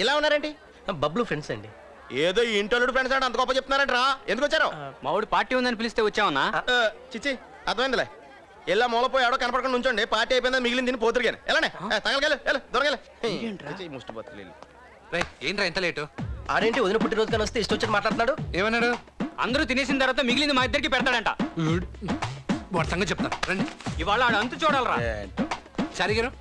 ఇలా ఉన్నారేంటి? బబ్లు ఫ్రెండ్స్ అండి. ఏదో ఈ ఇంటోళ్ళుడు ఫ్రెండ్స్ అంటే అంత గొప్ప చెప్తున్నారంటరా. ఎందుకు వచ్చారు? మా ఊడి పార్టీ ఉందని పిలిస్తే వచ్చావన్నా. చిచ్చి అర్థమైందిలే. ఇలా మూలపోయి ఎవడో కనపడకుండా ఉంచండి. పార్టీ అయిపోయిందా మిగిలింది తిని పోతురు కానీ ఎలానే తగలగలు దొరగలే ముష్టి బతులు. ఏంట్రా ఎంత లేటు? ఆడేంటి వదిన పుట్టినరోజు కానీ వస్తే ఇష్టం వచ్చి మాట్లాడుతున్నాడు. ఏమన్నాడు? అందరూ తినేసిన తర్వాత మిగిలింది మా ఇద్దరికి పెడతాడంట. వాడి సంగతి చెప్తాను రండి. ఇవాళ ఆడు అంతు చూడాలరా. చారిగారు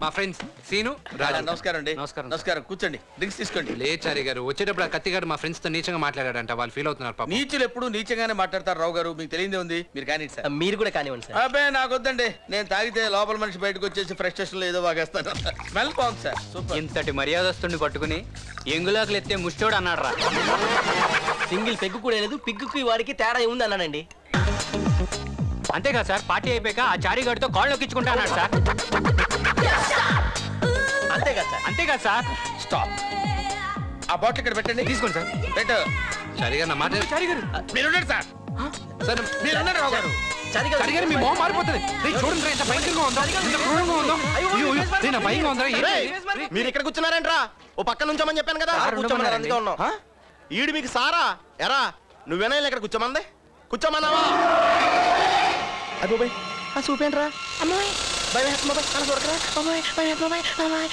మా ఫ్రెండ్స్ సీను రాజు. నమస్కారం అండి. నమస్కారం. నమస్కారం. కూర్చోండి, డ్రింక్స్ తీసుకోండి. లే చారి గారు వచ్చేటప్పుడు ఆ కత్తిగాడు మా ఫ్రెండ్స్ తో నీచంగా మాట్లాడాడంట. వాళ్ళు ఫీల్ అవుతున్నారు పాపం. నీచులు ఎప్పుడు నీచంగానే మాట్లాడతారు రావు గారు. మీకు తెలియదే ఉంది. మీరు కానీ సార్. మీరు కూడా కానివ్వండి సార్. అబ్బాయి నాకు వద్దండి. నేను తాగితే లోపల మనిషి బయటకు వచ్చేసి ఫ్రస్ట్రేషన్ లో ఏదో వాగేస్తాను. స్మెల్ బాగుంది సార్. సూపర్. ఇంతటి మర్యాదస్తుని పట్టుకుని ఎంగులాకులు ఎత్తే ముష్టోడు అన్నాడు రా. సింగిల్ పెగ్గు కూడా లేదు. పిగ్గుకి వాడికి తేడా ఏముంది అన్నానండి. అంతేగా సార్, పార్టీ అయిపోయాక ఆ చారీగాడితో కాళ్ళు నొక్కించుకుంటా అన్నాడు సార్. అంతేగా సార్. అంతేగా సార్. స్టాప్. ఆ బాటిల్ ఇక్కడ పెట్టండి. తీసుకోండి సార్. పెట్టు. చారి గారు నా మాట చారీగారు మీరున్నారు సార్. సార్ మీరున్నారు రావు గారు. చారి గారు మీ మొహం మారిపోతుంది. చూడండి ఎంత భయంకరంగా ఉందో, ఎంత క్రూరంగా ఉందో. నేను భయంగా ఉందా? మీరు ఇక్కడ కూర్చున్నారంట్రా. ఓ పక్క నుంచోమని చెప్పాను కదా. కూర్చోమన్నారు, అందుకే ఉన్నాం. ఈడు మీకు సారా ఎరా? నువ్వేనా ఇక్కడ కూర్చోమంది? కూర్చోమన్నావా? అబ్బాయి ఆ చూపేంట్రా. అమ్మాయి భయ బాబాయ్ అలా చూడకరా. అమ్మాయి భయ బాబాయ్ అమ్మాయి.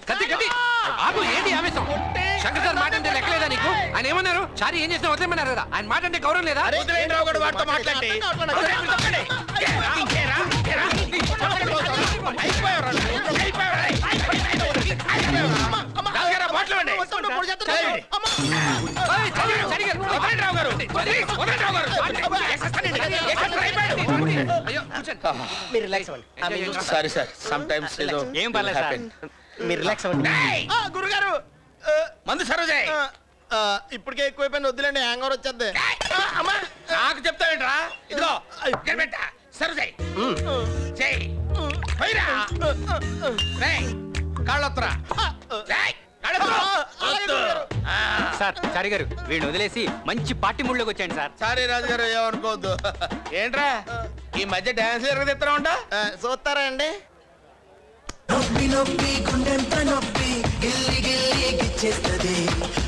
కత్తి కత్తి ఆపు. ఏంటి ఆవేశం? శంకర్ సార్ మాట అంటే లెక్కలేదా నీకు? ఆయన ఏమన్నారు? చారి ఏం చేసినా వదిలేమన్నారు కదా. ఆయన మాట అంటే గౌరవం లేదా? రావు గారు వాటితో మాట్లాడి మీరు రిలాక్స్ అవ్వండి. Sorry sir. సమ్ టైమ్స్ ఏదో ఏం పర్లేదు సార్. మీరు రిలాక్స్ అవ్వండి. గురుగారు మందు సరోజే. ఇప్పటికే ఎక్కువైపోయింది, వద్దులేండి. హ్యాంగ్ ఓవర్ వచ్చేద్ది. నాకు చెప్తావేంట్రా? ఇదిగో సరోజే కాళ్ళొత్తరా. సార్ చారి గారు వీడిని వదిలేసి మంచి పార్టీ మూడ్లోకి వచ్చాయండి సార్. సారీ రాజు గారు, ఏమనుకోవద్దు. ఏంట్రా ఈ మధ్య డాన్స్ ఎరగదిస్తారా ఉంటా? చూస్తారా అండి? నొప్పి నొప్పి గుండెంత నొప్పి గిల్లి గిల్లి గిచ్చేస్తది.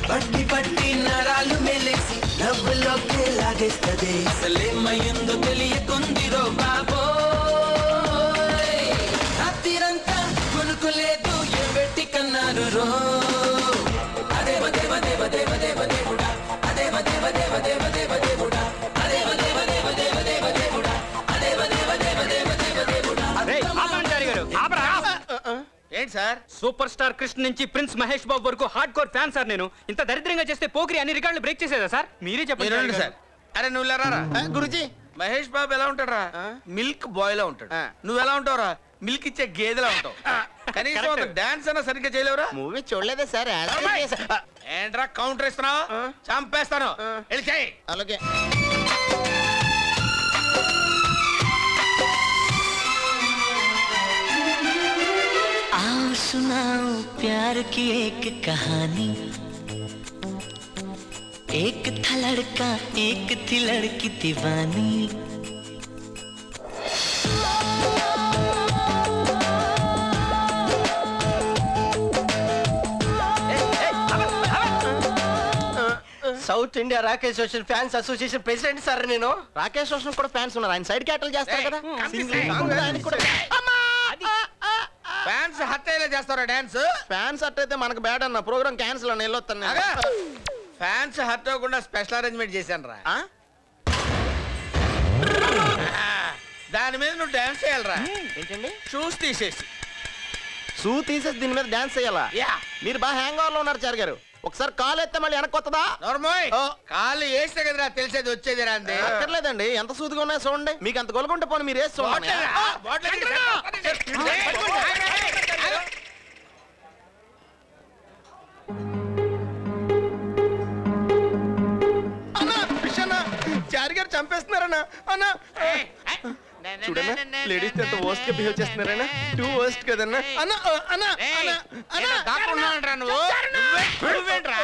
పట్టి పట్టి నరాలు మెలేసి నవ్వులోకి లాగేస్తది. అసలేమయ్యిందో తెలియకుందిరో బాబోయ్. రాత్రిరంతా కొనుకోలేదు ఏ పెట్టి కన్నారు రో. అదేవ దేవ దేవ దేవ దేవ దేవుడా. అదేవ దేవ దేవ దేవ దేవ దేవుడా. అదేవ దేవ దేవ దేవ దేవ దేవుడా. అదేవ దేవ దేవ దేవ దేవ దేవుడా. ఆపండి చారి గారు, ఆపరా. ఏంటి సార్? సూపర్ స్టార్ కృష్ణ నుంచి ప్రిన్స్ మహేష్ బాబు వరకు హార్డ్ కోర్ ఫ్యాన్ సార్ నేను. ఇంత దరిద్రంగా చేస్తే పోకిరి అన్ని రికార్డులు బ్రేక్ చేసేదా సార్? మీరే చెప్పండి సార్. అరే నువ్వు లేరా గురుజీ. మహేష్ బాబు ఎలా ఉంటాడు? మిల్క్ బాయ్ లా ఉంటాడు. నువ్వు ఎలా ఉంటావురా? మిల్క్ ఇచ్చే గేదెలా ఉంటావు. కనీసం డాన్స్ అన్నా సరిగ్గా చేయలేవురా? మూవీ చూడలేదే సార్. ఏంట్రా కౌంటర్ ఇస్తున్నావు? చంపేస్తాను. అలాగే. आओ सुनाओ प्यार की एक कहानी. एक था लड़का एक थी लड़की दीवानी. South India Rakesh Roshan fans association president sir నేను. రాకేష్ రోషన్ కూడా ఫ్యాన్స్ ఉన్నారు. ఆయన సైడ్ క్యాటల్ చేస్తారు కదా. ఫ్యాన్స్ హట్ అయ్యేలా చేస్తారా డాన్స్? ఫ్యాన్స్ హట్ అయితే మనకు బ్యాడ్ అన్న. ప్రోగ్రామ్ క్యాన్సిల్ అన్న. వెళ్ళొస్తాను. ఫ్యాన్స్ హట్ అవ్వకుండా స్పెషల్ అరేంజ్మెంట్ చేశాను రా. దాని మీద నువ్వు డాన్స్ చేయాలరా. ఏంటండి? షూస్ తీసేసి. షూ తీసేసి దీని మీద డాన్స్ చేయాలా? మీరు బాగా హ్యాంగ్ ఓవర్ లో ఉన్నారు చార్ గారు. ఒకసారి కాలు ఎత్తే మళ్ళీ వెనక్కి వస్తుందా? నోర్మోయ్, కాళ్ళు వేస్తే కదరా తెలిసేది వచ్చేది రా. అంది అక్కర్లేదండి. ఎంత సూదిగా ఉన్నాయో చూడండి. మీకు అంత గొలుగుంటే పోనీ మీరు వేసి చూడండి. చారి గారు చంపేస్తున్నారన్నా. అన్నా చూడన్నా లేడీస్ ఎంత వర్స్ట్ గా బిహేవ్ చేస్తున్నారన్నా. టూ వర్స్ట్ కదన్నా. అన్నా అన్నా అన్నా నువ్వేంట్రా?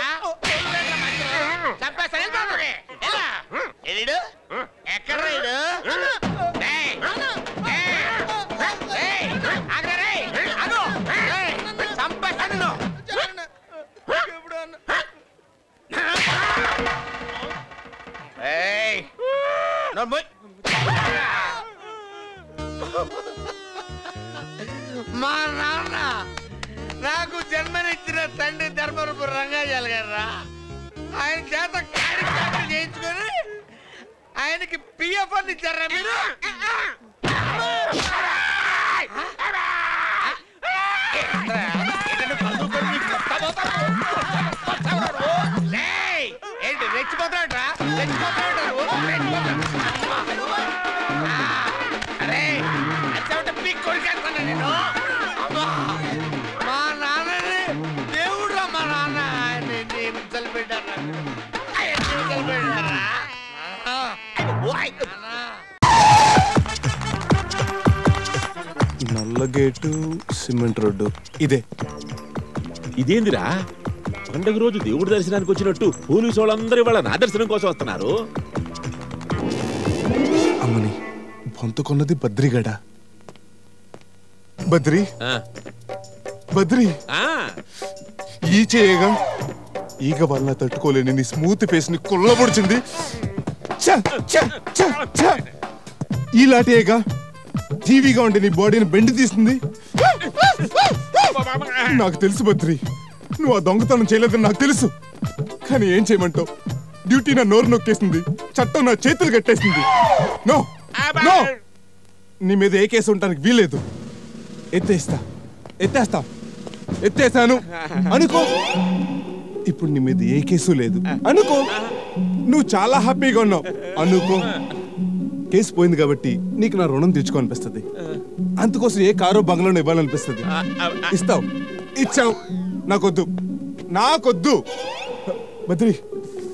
ఎక్కడ మా నాన్న నాకు జన్మనిచ్చిన తండ్రి ధర్మరూపు రంగాజాల గారా ఆయన చేత కార్యక్రమాలు చేయించుకొని ఆయనకి పిఎఫ్ అని ఇచ్చారా మీరు? ఏంటి రెచ్చిపోతాడరా? అరే పీక్ కొడుకేస్తాను నేను. మా నాన్నని దేవుడు రా మా నాన్న. చలిపెట్టారా నల్ల గేటు సిమెంట్ రోడ్డు ఇదేందిరా పండుగ రోజు దేవుడి దర్శనానికి వచ్చినట్టు పోలీసు వాళ్ళందరూ వాళ్ళ నా దర్శనం కోసం వస్తున్నారు. అమ్మని బొంతకున్నది బద్రిగడ. బద్రి బద్రి ఈ చేయగా ఈగ వల్ల తట్టుకోలేని నీ స్మూత్ ఫేస్ ని కొల్లబొడిచింది. ఈ లాటేగా టీవీగా ఉంటే నీ బాడీని బెండి తీస్తుంది. నాకు తెలుసు బద్రి, నువ్వు ఆ దొంగతనం చేయలేదని నాకు తెలుసు. కానీ ఏం చేయమంటావు? డ్యూటీ నా నోరు నొక్కేసింది, చట్టం నా చేతులు కట్టేసింది. నో నో, నీ మీద ఏ కేసు ఉండడానికి వీల్లేదు. ఎత్తేస్తాను అనుకో. ఇప్పుడు నీ మీద ఏ కేసు లేదు అనుకో. నువ్వు చాలా హ్యాపీగా ఉన్నావు అనుకో. కేసు పోయింది కాబట్టి నీకు నా రుణం తెచ్చుకోనిపిస్తుంది. అందుకోసం ఏ కారో బంగ్లాను ఇవ్వాలనిపిస్తుంది. ఇస్తావు, ఇచ్చావు. నాకొద్దు. బద్రి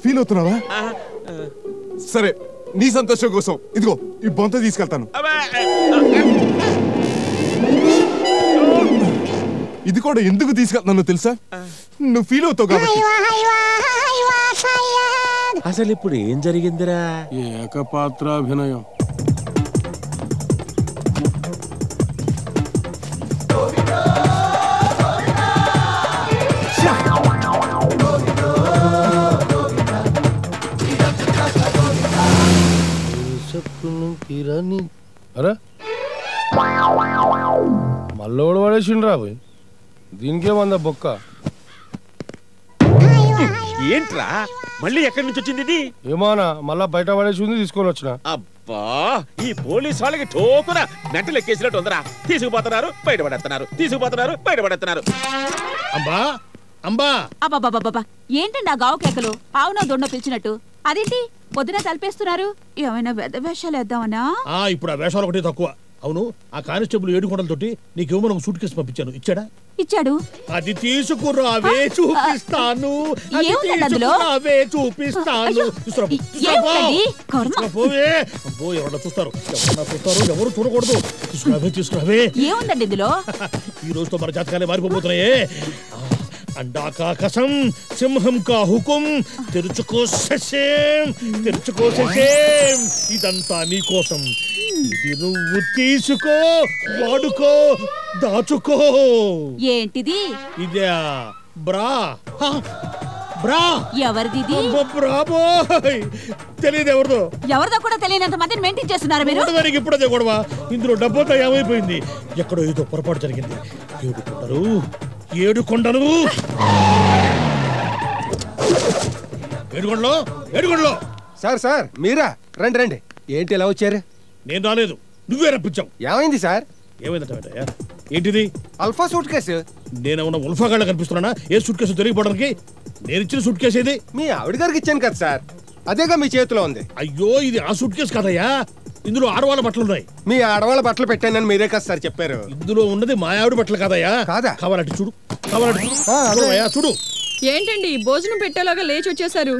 ఫీల్ అవుతున్నావా? సరే, నీ సంతోషం కోసం ఇదిగో ఈ బొంత తీసుకెళ్తాను. ఇది కూడా ఎందుకు తీసుకెళ్తానో తెలుసా? నువ్వు ఫీల్ అవుతావు కాబట్టి. అసలు ఇప్పుడు ఏం జరిగిందిరా? ఏకపాత్రాభినయం. అరే మళ్ళోడు పడేసిండ్రా పోయి. దీనికేమందా బొక్క? ఏంట్రా మళ్ళీ ఎక్కడి నుంచి వచ్చింది ఇది? ఏమానా మళ్ళా బయట పడేసి తీసుకొని వచ్చిన. అబ్బా, ఈ పోలీస్ వాళ్ళకి టోకున మెంటలు ఎక్కేసినట్టు ఉందరా. తీసుకుపోతున్నారు, బయటపడేస్తున్నారు. అంబా అంబా అబ్బాబాబాబా, ఏంటండి ఆ గావు కేకలు? ఆవునో దొండ పిలిచినట్టు. అదేంటి పొద్దున తలిపేస్తున్నారు? ఏమైనా వెద వేషాలు వేద్దామనా? ఇప్పుడు ఆ వేషాలు ఒకటి తక్కువ. అవును, ఆ కానిస్టేబుల్ 7 కొండలతోటి నీకేమో నాకు సూట్ కేసు పంపించాను. ఇచ్చాడు. అది తీసుకురావే చూపిస్తాను. చూస్తారు, ఎవరు చూడకూడదు. తీసుకురావే. ఏముందండి ఇందులో? ఈ రోజుతో మన జాతకాలే మారిపోతున్నాయే. अंडा का कसम सिंहम का हुकुम తెరుచుకో ససేం ఇదంతా నీ కోసం. ఇది నువ్వు తీసుకో, వాడుకో, దాచుకో. ఏంటిది? ఇదే బ్రా. బ్రా ఎవరిది? బ్రాబోయ్, తెలియదు ఎవరిదో. ఎవరిదో కూడా తెలియనంత మందిని మెయింటైన్ చేస్తున్నారు మీరు. దానికి ఇప్పుడు అదే గొడవ. ఇందులో డబ్బంతా ఏమైపోయింది? ఎక్కడో ఏదో పొరపాటు జరిగింది. 7 కొండలు ఏడుకొండలో. సార్ మీరా? రండి. ఏంటి ఎలా వచ్చారు? నేను రాలేదు, నువ్వే రప్పించావు. ఏమైంది సార్? ఏమైందట? ఏంటిది? Alpha suit case. నేనేమన్నా ఉల్ఫాగాళ్ళ కనిపిస్తున్నానా? ఏ సూట్ కేసు దొరికిపోవడానికి? నేను ఇచ్చిన సూట్ కేసు ఏది? మీ ఆవిడ గారికి ఇచ్చాను కదా సార్, అదేగా మీ చేతిలో ఉంది. అయ్యో, ఇది ఆ సూట్ కేసు కదయ్యా. ఇందులో ఆడవాళ్ళ బట్టలు ఉన్నాయి. మీ ఆడవాళ్ళ బట్టలు పెట్టానని మీరే కదా సార్ చెప్పారు. ఇందులో ఉన్నది మా ఆవిడ బట్టలు కాదయ్యా. కాదా? కావాలంటే చూడు. చూడు. ఏంటండి భోజనం పెట్టేలాగా లేచి వచ్చేసారు?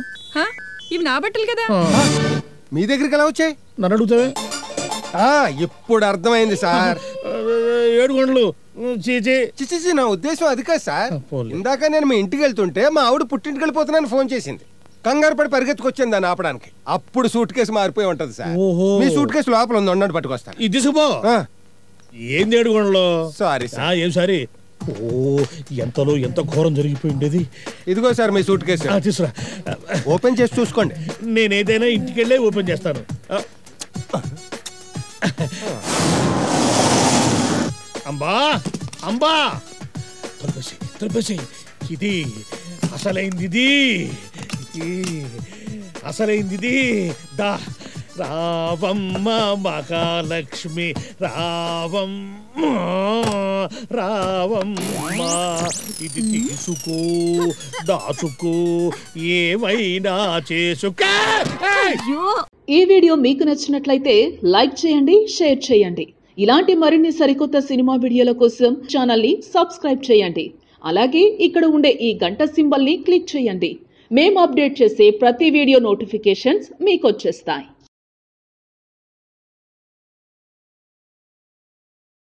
ఇవి నా బట్టలు కదా. మీ దగ్గరికి ఎలా వచ్చాయి? నన్ను అడుగుతావే. ఇప్పుడు అర్థమైంది సార్. 7 కొండలు. చిచి, నా ఉద్దేశం అది కాదు సార్. ఇందాక నేను మీ ఇంటికి వెళ్తుంటే మా ఆవిడ పుట్టింటికి వెళ్ళిపోతున్నాను ఫోన్ చేసింది. కంగారు పడి పరిగెత్తుకొచ్చింది దాన్ని ఆపడానికి. అప్పుడు సూట్ కేసు మారిపోయి ఉంటది సార్. మీ సూట్ కేసు లోపల ఉంది, ఉన్నట్టు పట్టుకొస్తాను. ఇది తీసుకుపో. ఏంది 7 కొండలు? Sorry sir. ఏం సారీ? ఎంతలో ఎంత ఘోరం జరిగిపోయింది. ఇదిగో సార్ మీ సూట్ కేసు. తీసురా, ఓపెన్ చేసి చూసుకోండి. నేను ఏదైనా ఇంటికి వెళ్ళే ఓపెన్ చేస్తాను. అంబా అంబా తలపేసి ఇది అసలైంది అసలైంది దా రావమ్మ మహాలక్ష్మి రావమ్మ ఇది తీసుకో దాచుకో ఏమైనా చేసుకో. ఈ వీడియో మీకు నచ్చినట్లయితే లైక్ చేయండి, షేర్ చేయండి. ఇలాంటి మరిన్ని సరికొత్త సినిమా వీడియోల కోసం ఛానల్ ని సబ్స్క్రైబ్ చేయండి. అలాగే ఇక్కడ ఉండే ఈ గంట సింబల్ ని క్లిక్ చేయండి. మేము అప్డేట్ చేసే ప్రతి వీడియో నోటిఫికేషన్స్ మీకు వచ్చేస్తాయి.